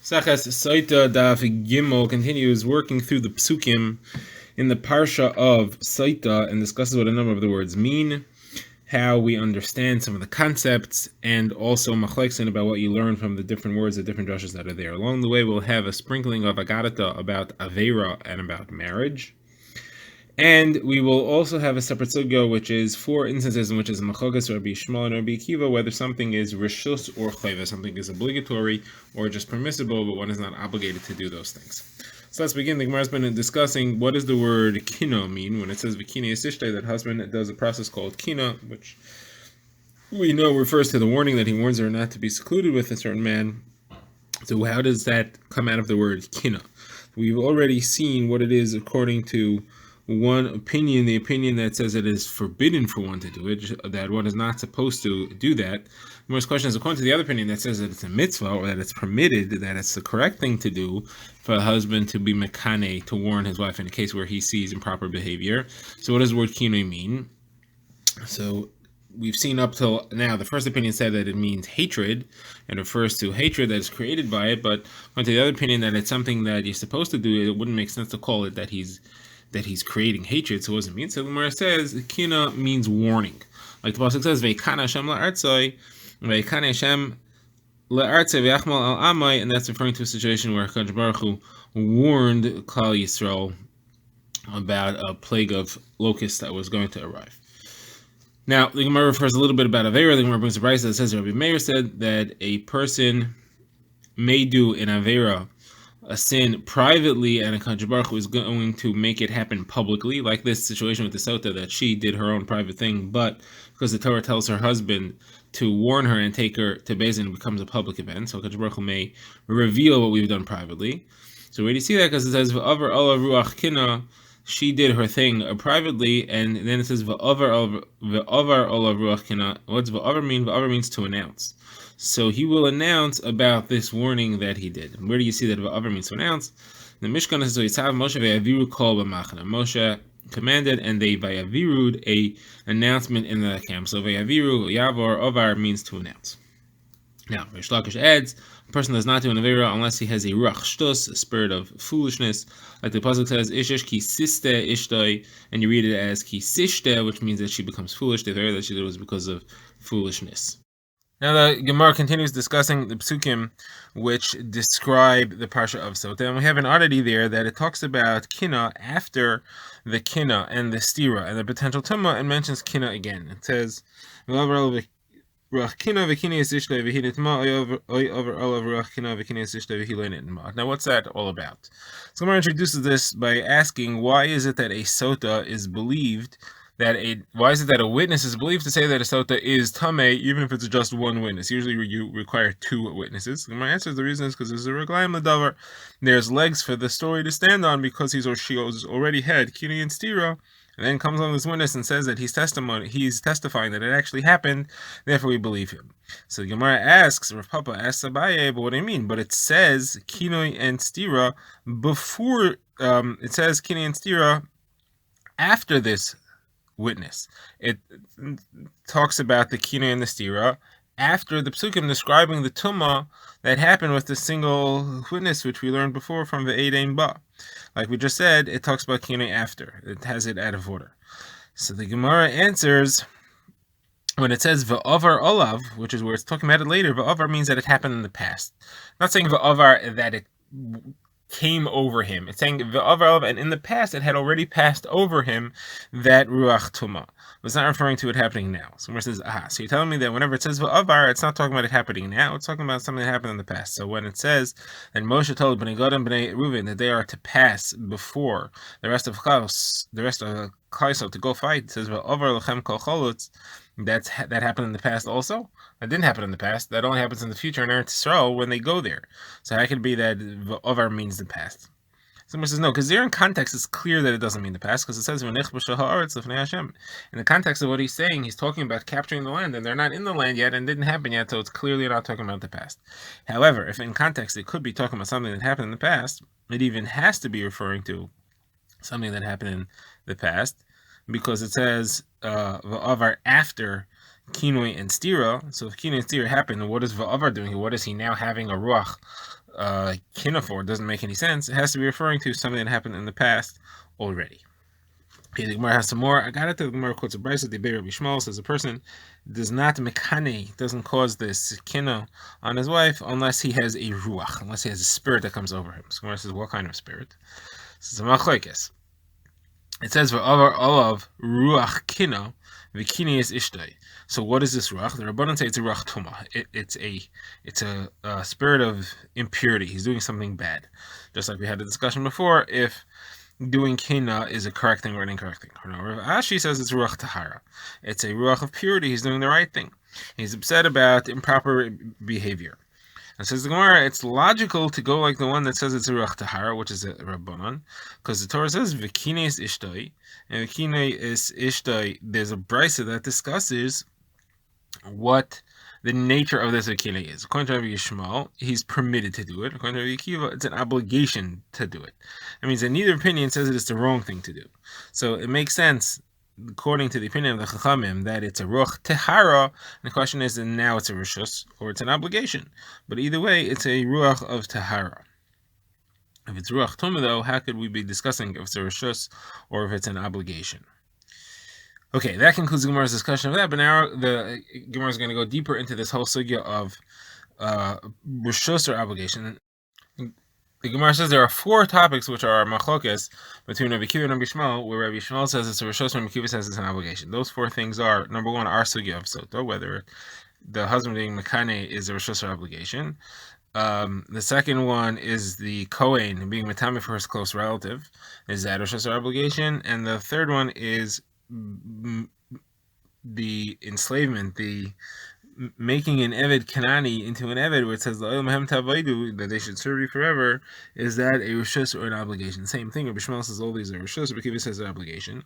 Sotah Daf Gimel continues working through the psukim in the parsha of Sotah and discusses what a number of the words mean, how we understand some of the concepts, and also machleksin about what you learn from the different words, the different drushes that are there. Along the way, we'll have a sprinkling of agadata about avera and about marriage. And we will also have a separate sugya, which is 4 instances in which is machogas Rabbi Shmuel and Rabbi Akiva, whether something is rishus or chayva, something is obligatory or just permissible, but one is not obligated to do those things. So let's begin. The Gemara has been discussing what does the word kina mean when it says v'kina yisishtay, that husband does a process called kina, which we know refers to the warning that he warns her not to be secluded with a certain man. So how does that come out of the word kina? We've already seen what it is according to one opinion, the opinion that says it is forbidden for one to do it, that one is not supposed to do that. The most question is according to the other opinion that says that it's a mitzvah, or that it's permitted, that it's the correct thing to do for a husband to be mekane, to warn his wife in a case where he sees improper behavior. So what does the word kinoi mean? So we've seen up till now, the first opinion said that it means hatred, and refers to hatred that is created by it, but according to the other opinion that it's something that you're supposed to do, it wouldn't make sense to call it that he's creating hatred, so what does it mean? So the Gemara says kina means warning. Like the pasuk says, Ve'ikana Hashem la'artzai, Ve'ikana Hashem la'artzai ve'achmal al amai, and that's referring to a situation where HaKadosh Baruch Hu warned Klal Yisrael about a plague of locusts that was going to arrive. Now, the Gemara refers a little bit about Avera. The Gemara brings a brayso that says Rabbi Meir said that a person may do an Avera, a sin, privately, and a HaKadosh Baruch Hu is going to make it happen publicly, like this situation with the Sotah, that she did her own private thing, but because the Torah tells her husband to warn her and take her to Beis Din, it becomes a public event, so HaKadosh Baruch Hu may reveal what we've done privately. So where do you see that? Because it says, V'avar ala ruach kina, she did her thing privately, and then it says, V'avar ala ruach kina. What's V'avar mean? V'avar means to announce. So he will announce about this warning that he did. And where do you see that Va'avar means to announce? The Mishkan says, Moshe ve'aviru kol b'machna. Moshe commanded, and they ve'avirud a announcement in the camp. So ve'aviru, yavor, ovar means to announce. Now, Rish Lakish adds, a person does not do an avera unless he has a ruach shtus, a spirit of foolishness. Like the pasuk says, Ishish ki siste ishtoi, and you read it as ki sishte, which means that she becomes foolish. The avera that she did was because of foolishness. Now the Gemara continues discussing the psukim which describe the parsha of Sotah, and we have an oddity there that it talks about kina after the kina and the stira and the potential tumma, and mentions kina again. It says, now what's that all about? So Gemara introduces this by asking, why is it that a Sotah is believed why is it that a witness is believed to say that a Sotah is tamei, even if it's just one witness? Usually you require 2 witnesses. And my answer is the reason is because there's a reglaim ledavar. There's legs for the story to stand on, because she already had kini and stira, and then comes on this witness and says that he's testifying that it actually happened, therefore we believe him. So the Gemara asks, Rav Papa asks Abaye, but what do you mean? But it says kinoi and stira before, it says kinoi and stira after this witness. It talks about the kina and the stira after the psukim describing the tumma that happened with the single witness, which we learned before from the Eidein Ba. Like we just said, it talks about kina after. It has it out of order. So the Gemara answers, when it says va'avar olav, which is where it's talking about it later, va'avar means that it happened in the past. Not saying va'avar that it came over him. It's saying v'avar, and in the past it had already passed over him that ruach tuma. It's not referring to it happening now. So where it says aha, so you're telling me that whenever it says v'avar, it's not talking about it happening now. It's talking about something that happened in the past. So when it says that Moshe told Bnei Gad and Bnei Reuven that they are to pass before the rest of Klal Yisrael to go fight, it says v'avar lechem kol cholutz. That happened in the past also? That didn't happen in the past. That only happens in the future in Eretz Yisrael when they go there. So how could it be that Ovar means the past? Someone says no, because there in context it's clear that it doesn't mean the past, because it says in the context of what he's saying, he's talking about capturing the land, and they're not in the land yet and didn't happen yet, so it's clearly not talking about the past. However, if in context it could be talking about something that happened in the past, it even has to be referring to something that happened in the past, because it says va'avar after kinoi and stira. So if kinoi and stira happened, what is va'avar doing here? What is he now having a ruach kina for doesn't make any sense. It has to be referring to something that happened in the past already. Okay, the Gemara has some more. I got it. The Gemara quotes a brisa. The Rabbi Shmuel says a person does not mekane, doesn't cause this kina on his wife unless he has a ruach, unless he has a spirit that comes over him. So Gemara says, what kind of spirit? This is a machlokes. It says for olav ruach kina, vikini is ishtay. So what is this ruach? The Rabbanan say it's a ruach tuma. It's a spirit of impurity. He's doing something bad. Just like we had a discussion before, if doing kina is a correct thing or an incorrect thing. Rav Ashi says it's ruach tahara. It's a ruach of purity. He's doing the right thing. He's upset about improper behavior. And says the Gemara, it's logical to go like the one that says it's a ruach tahara, which is a rabbanon, because the Torah says vikine is ishtoi, and vikine is ishtoi. There's a brisa that discusses what the nature of this vikine is. According to Rabbi Yishmael, he's permitted to do it. According to Rabbi Akiva, it's an obligation to do it. That means that neither opinion says that it's the wrong thing to do. So it makes sense, according to the opinion of the Chachamim, that it's a ruach tehara, and the question is, and now it's a rishus, or it's an obligation. But either way, it's a ruach of tahara. If it's ruach tumah, though, how could we be discussing if it's a rishus or if it's an obligation? Okay, that concludes the Gemara's discussion of that, but now the Gemara is going to go deeper into this whole sugya of rishus or obligation. The Gemara says there are 4 topics which are machlokes between Rabbi Akiva and Rabbi Shmuel, where Rabbi Shmuel says it's a rishus and Rabbi Akiva says it's an obligation. Those 4 things are, number 1, our sugya of Sotah, whether the husband being mekane is a rishus or obligation. The second one is the Kohen being metame for his close relative. Is that a rishus or obligation? And the third one is the enslavement, the making an Eved Kanani into an Eved, where it says that they should serve you forever. Is that a rishus or an obligation? Same thing. Rabbi Shmuel says all these are rishus. Rabbi Akiva says an obligation.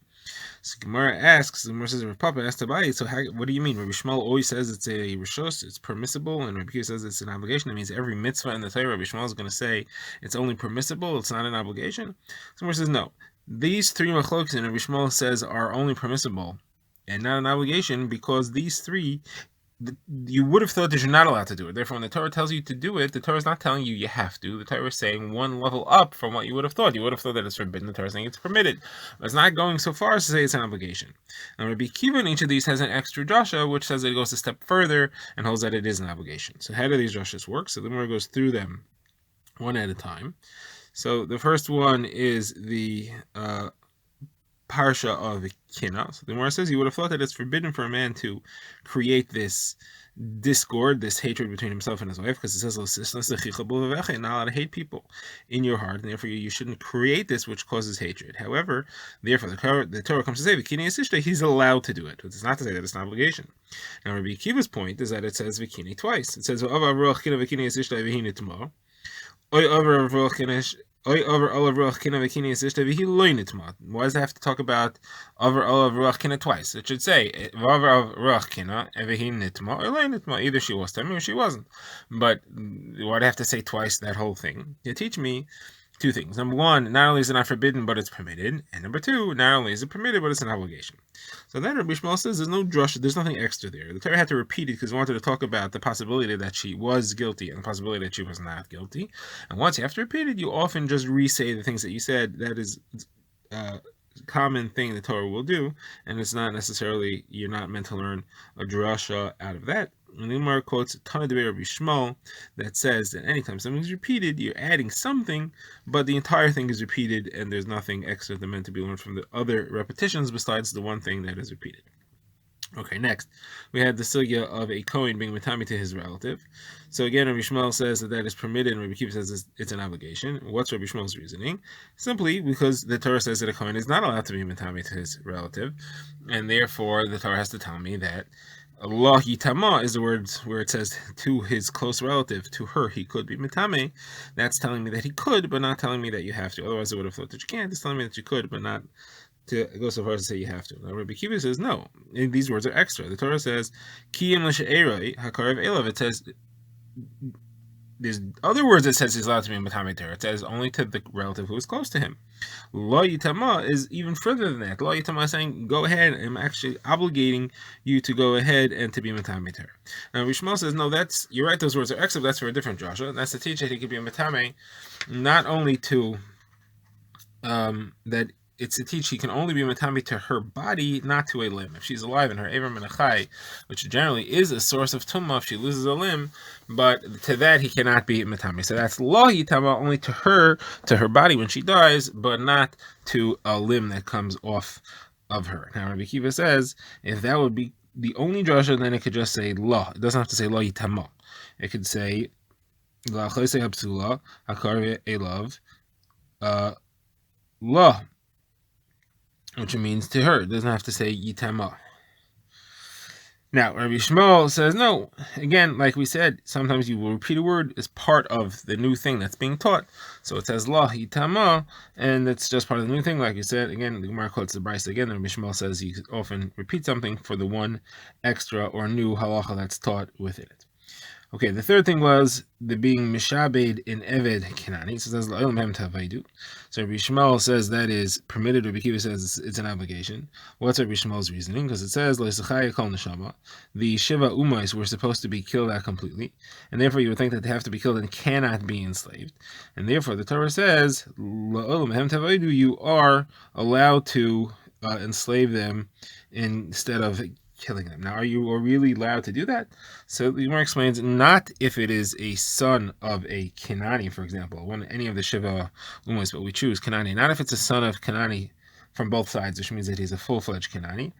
So Gemara asks, the Gemara says, Rav Papa asked Abaye, so what do you mean? Rabbi Shmuel always says it's a rishus, it's permissible, and Rabbi Akiva says it's an obligation. That means every mitzvah in the Torah, Rabbi Shmuel is going to say it's only permissible, it's not an obligation. So Gemara says no. These 3 machlokes in Rabbi Shmuel says are only permissible and not an obligation, because these 3, you would have thought that you're not allowed to do it. Therefore, when the Torah tells you to do it, the Torah is not telling you have to. The Torah is saying one level up from what you would have thought. You would have thought that it's forbidden. The Torah is saying it's permitted. But it's not going so far as to say it's an obligation. And Rabbi Akiva in each of these has an extra drasha, which says that it goes a step further and holds that it is an obligation. So how do these drashas work? So the Gemara goes through them one at a time. So the first one is the parsha of kina. So the Gemara says you would have thought that it's forbidden for a man to create this discord, this hatred between himself and his wife, because it says you're not allowed to hate people in your heart, and therefore you shouldn't create this which causes hatred. However, therefore the Torah comes to say vikini is ishta, he's allowed to do it. It's not to say that it's an obligation. Now Rabbi Akiva's point is that it says vikini twice. It says vikini is ishta. Why does it have to talk about over olav ruach kina twice? It should say ruach kina either she was tamei or she wasn't. But why do I have to say twice that whole thing? You teach me 2 things. Number 1, not only is it not forbidden, but it's permitted. And number 2, not only is it permitted, but it's an obligation. So then Rabbi Shmuel says there's no drush, there's nothing extra there. The Torah had to repeat it because he wanted to talk about the possibility that she was guilty and the possibility that she was not guilty. And once you have to repeat it, you often just re-say the things that you said. That is common thing the Torah will do, and it's not necessarily, you're not meant to learn a drasha out of that. And the Gemara quotes a ton of debate Rabbi Shmuel that says that anytime something is repeated, you're adding something, but the entire thing is repeated, and there's nothing extra that meant to be learned from the other repetitions besides the one thing that is repeated. Okay, next, we had the sugya of a Kohen being metami to his relative. So again, Rabbi Shmuel says that is permitted, and Rabbi Akiva says it's an obligation. What's Rabbi Shmuel's reasoning? Simply because the Torah says that a Kohen is not allowed to be metami to his relative, and therefore the Torah has to tell me that Allah yitama is the words where it says to his close relative, to her he could be metame. That's telling me that he could, but not telling me that you have to. Otherwise, I would have thought that you can't. It's telling me that you could, but not to go so far as to say you have to. Now, Rabbi Akiva says no. These words are extra. The Torah says kiyim l'she'eroi hakarev elav. It says there's other words that says he's allowed to be matame to her. It says only to the relative who is close to him. Lo yitama is even further than that. Lo yitama is saying, go ahead, I'm actually obligating you to go ahead and to be matame to her. Now Rishmal says, no, you're right, those words are except that's for a different drasha. That's to teach that he could be a matame, not only to that it's to teach he can only be matami to her body, not to a limb. If she's alive and her Avram and Achai, which generally is a source of tumma if she loses a limb, but to that he cannot be matami. So that's law yitama only to her body when she dies, but not to a limb that comes off of her. Now Rabbi Kiva says if that would be the only drasha, then it could just say law. It doesn't have to say law yitama. It could say la chayse hapsula hakar elav law, which means to her. It doesn't have to say yitama. Now, Rabbi Shmuel says, no, again, like we said, sometimes you will repeat a word as part of the new thing that's being taught. So it says la yitama, and it's just part of the new thing. Like we said, again, the Gemara quotes the Brisa again, and Rabbi Shmuel says you often repeat something for the one extra or new halacha that's taught within it. Okay, the third thing was the being mishabed in Eved Kenani. So it says So Rabbi Shmuel says that is permitted. Rabbi Kiva says it's an obligation. What's Rabbi Shmuel's reasoning? Because it says the Shiva Umais were supposed to be killed out completely, and therefore you would think that they have to be killed and cannot be enslaved. And therefore the Torah says you are allowed to enslave them instead of killing them. Now, are you really allowed to do that? So the Gemara explains, not if it is a son of a Kenani, for example, any of the Shiva Umas, but we choose Kenani. Not if it's a son of Kenani from both sides, which means that he's a full-fledged Kenani.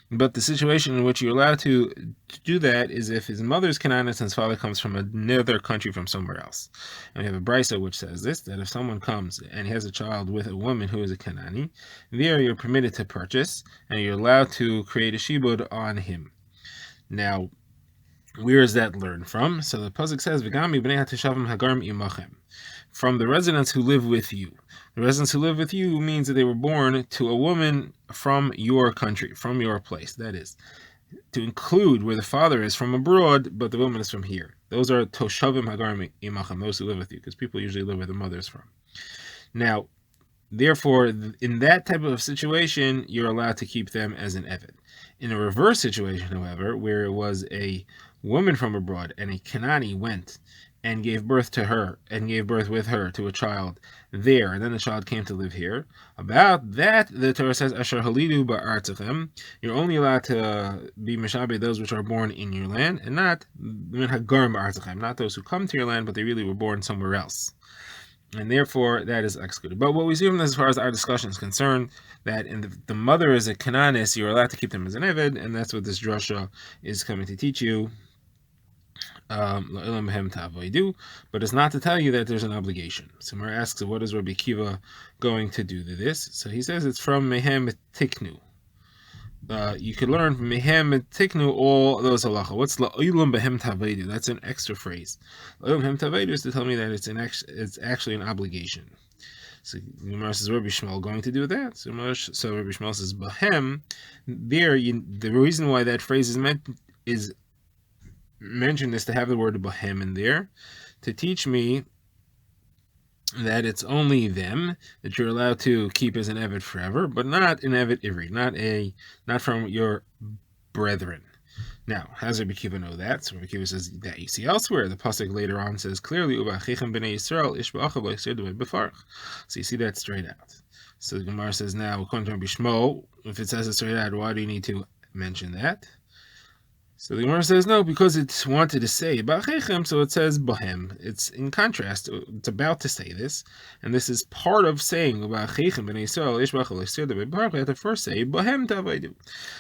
But the situation in which you're allowed to do that is if his mother's Canaanite and his father comes from another country from somewhere else. And we have a brisa which says this, that if someone comes and he has a child with a woman who is a Canaanite, there you're permitted to purchase, and you're allowed to create a shibud on him. Now, where is that learned from? So the pasuk says, "V'gami b'nei hatishavim hagarim imachem," from the residents who live with you. The residents who live with you means that they were born to a woman from your country, from your place. That is, to include where the father is from abroad, but the woman is from here. Those are toshavim hagarim imachem, those who live with you, because people usually live where the mother is from. Now, therefore, in that type of situation, you're allowed to keep them as an eved. In a reverse situation, however, where it was a woman from abroad and a Kenani went and gave birth to her and gave birth with her to a child there, and then the child came to live here, about that the Torah says asher halidu ba'artzachem, you're only allowed to be mishabed those which are born in your land, and not min hagarim ba'artzachem, not those who come to your land but they really were born somewhere else. And therefore, that is excluded. But what we see from this, as far as our discussion is concerned, that the mother is a Canaanist, you're allowed to keep them as an Eved, and that's what this drasha is coming to teach you. But it's not to tell you that there's an obligation. So Mar asks, what is Rabbi Kiva going to do to this? So he says it's from Mehem Tiknu. You could learn from Mehem Tiknu all those halacha. What's La'olam Behem Tavedu? That's an extra phrase. La'olam Behem Tavedu is to tell me that it's actually an obligation. So Gemara says, Rabbi Shmuel going to do that? So Rabbi Shmuel says, Behem, there, the reason why that phrase is mentioned is to have the word Behem in there, to teach me that it's only them that you're allowed to keep as an Eved forever, but not an Eved Ivri, not from your brethren. Now, how does Rabbi Kiva know that? So Rabbi Kiva says that you see elsewhere. The pasuk later on says clearly, "Uba'achichem b'nei Yisrael ish ba'achav lo'yisir b'farch." So you see that straight out. So the Gemara says now, according to Rabbi Shmuel, if it says it straight out, why do you need to mention that? So the Gemara says no, because it wanted to say ba'achichem, so it says bahem. It's in contrast. It's about to say this, and this is part of saying ba'achichem b'nei Yisrael ish ba'achav lo'yisir b'farch. We have to first say bahem tavaydu,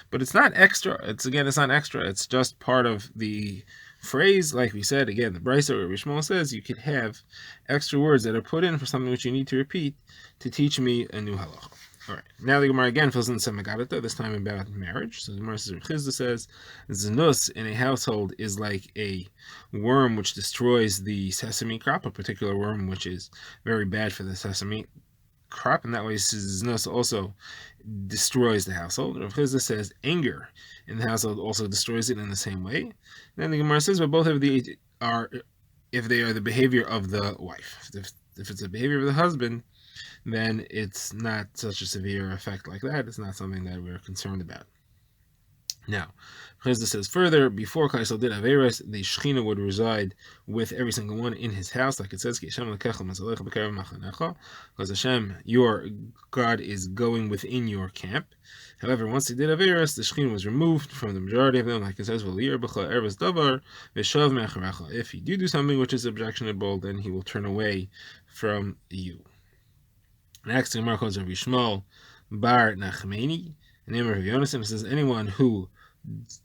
but it's not extra. It's not extra. It's just part of the phrase. Like we said again, the Brisa or Rabbi Shmuel says you could have extra words that are put in for something which you need to repeat to teach me a new halacha. All right. Now the Gemara again fills in some Megadata, this time about marriage. So the Gemara says, Chizda says, Zanus in a household is like a worm which destroys the sesame crop, a particular worm which is very bad for the sesame crop, and that way Zanus also destroys the household. Rav Chizda says, anger in the household also destroys it in the same way. And then the Gemara says, but both of these are if they are the behavior of the wife. If it's the behavior of the husband, then it's not such a severe effect like that. It's not something that we're concerned about. Now, Chizda says further, before Kaisel did Averis, the Shechina would reside with every single one in his house, like it says, because Hashem, your God, is going within your camp. However, once he did Averis, the Shechina was removed from the majority of them, like it says, if you do something which is objectionable, then he will turn away from you. Next, the Gemara quotes Rabbi Shmuel Bar Nachmani, the name of Rabbi Yonasan. It says, anyone who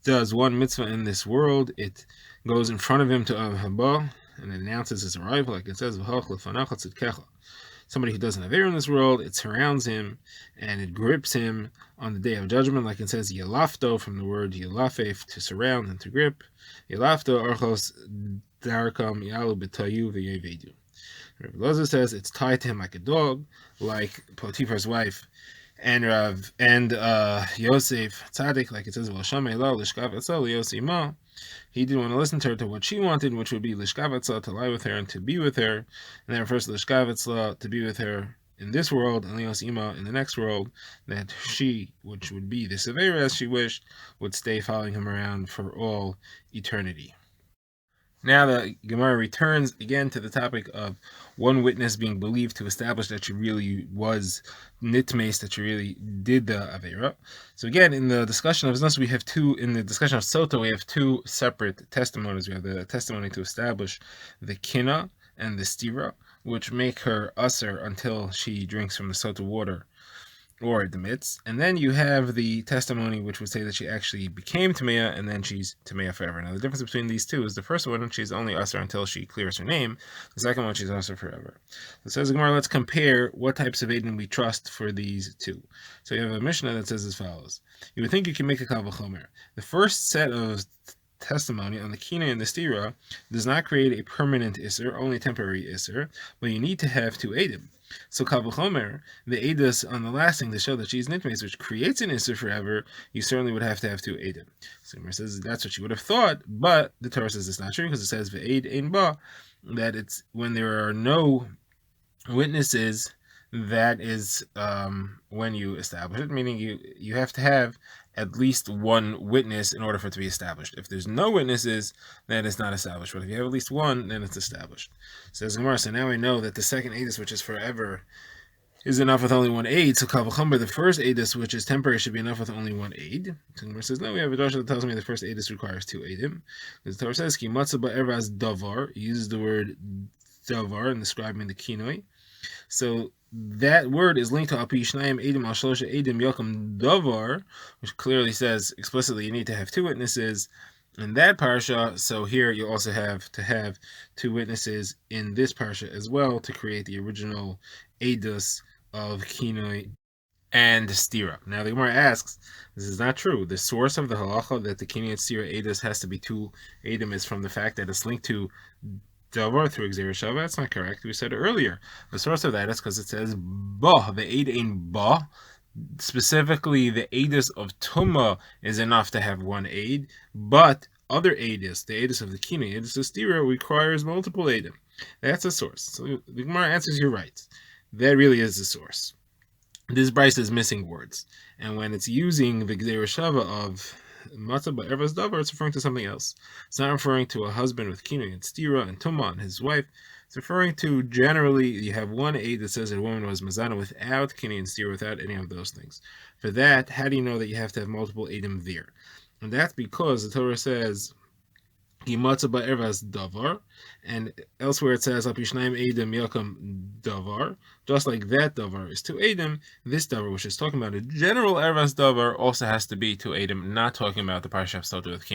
does one mitzvah in this world, it goes in front of him to Haba, and it announces his arrival, like it says, somebody who doesn't have air in this world, it surrounds him, and it grips him on the day of judgment, like it says, Yelafto, from the word Yelafef, to surround and to grip. Yelafto, Archos, Darakam, Yalu, Betayu, V'yevedu. Rabbi Loza says it's tied to him like a dog, like Potiphar's wife and Rav and Yosef Tzaddik, like it says, he didn't want to listen to her to what she wanted, which would be Lishkavatza, to lie with her and to be with her. And then refers to Lishkavatza, to be with her in this world, and Leos Ima in the next world, that she, which would be the Severa as she wished, would stay following him around for all eternity. Now the Gemara returns again to the topic of one witness being believed to establish that she really was nitmes, that she really did the Avera. So again, in the discussion of Znus, in the discussion of Sotah, we have two separate testimonies. We have the testimony to establish the Kina and the Stira, which make her usher until she drinks from the Sotah water or admits, and then you have the testimony which would say that she actually became Tamea, and then she's Tamea forever. Now the difference between these two is the first one, she's only usher until she clears her name. The second one, she's usher forever. It says Gemara, let's compare what types of Aiden we trust for these two. So you have a Mishnah that says as follows. You would think you can make a Kal V'chomer. The first set of testimony on the Kina and the Stira does not create a permanent Isser, only temporary Isser, but you need to have two Eidim. So Kal V'chomer, the Eidos on the last thing to show that she's nitmes, which creates an Isser forever, you certainly would have to have two Eidim. So Gemara says that's what you would have thought, but the Torah says it's not true, because it says V'eid ein ba, that it's when there are no witnesses, that is when you establish it, meaning you have to have at least one witness in order for it to be established. If there's no witnesses, then it's not established. But if you have at least one, then it's established. Says Gemara, so now we know that the second Eidus, which is forever, is enough with only one aid. So Kal V'chomer, the first Eidus, which is temporary, should be enough with only one aid. So Gemara says, no, we have a drasha that tells me the first Eidus requires two Eidim. The Torah says, Ki matzah ba'eraz davar, uses the word davar in describing the kinoi. So that word is linked to Api Shnayim Eidim Al Shlosha Eidim Yocham Davar, which clearly says explicitly you need to have two witnesses in that parsha. So here you also have to have two witnesses in this parsha as well to create the original Eidus of Kinoi and Stira. Now the Gemara asks, this is not true. The source of the halacha that the Kinoi and Stira Eidus has to be two Eidim is from the fact that it's linked to Davar through Gzeira Shava. That's not correct. We said it earlier. The source of that is because it says Ba, the Eid ein Ba. Specifically, the Eidus of Tumah is enough to have one Eid, but other Eidus, the Eidus of the Kina, Eidus of Stira, requires multiple Eidim. That's the source. So the Gemara answers, you're right. That really is the source. This Bryce is missing words, and when it's using the Gzeira Shava of Matzah ba'ervas davar, it's referring to something else. It's not referring to a husband with kinoi and stira and tumah and his wife. It's referring to, generally, you have one aid that says that a woman was mazana without kinoi and stira, without any of those things. For that, how do you know that you have to have multiple aidim there? And that's because the Torah says Matzah ba'ervas davar, and elsewhere it says Api Shnayim Eidim Yocham Davar. Just like that davar is two Eidim, this davar, which is talking about a general ervas davar, also has to be two Eidim, not talking about the parsha of Sotah with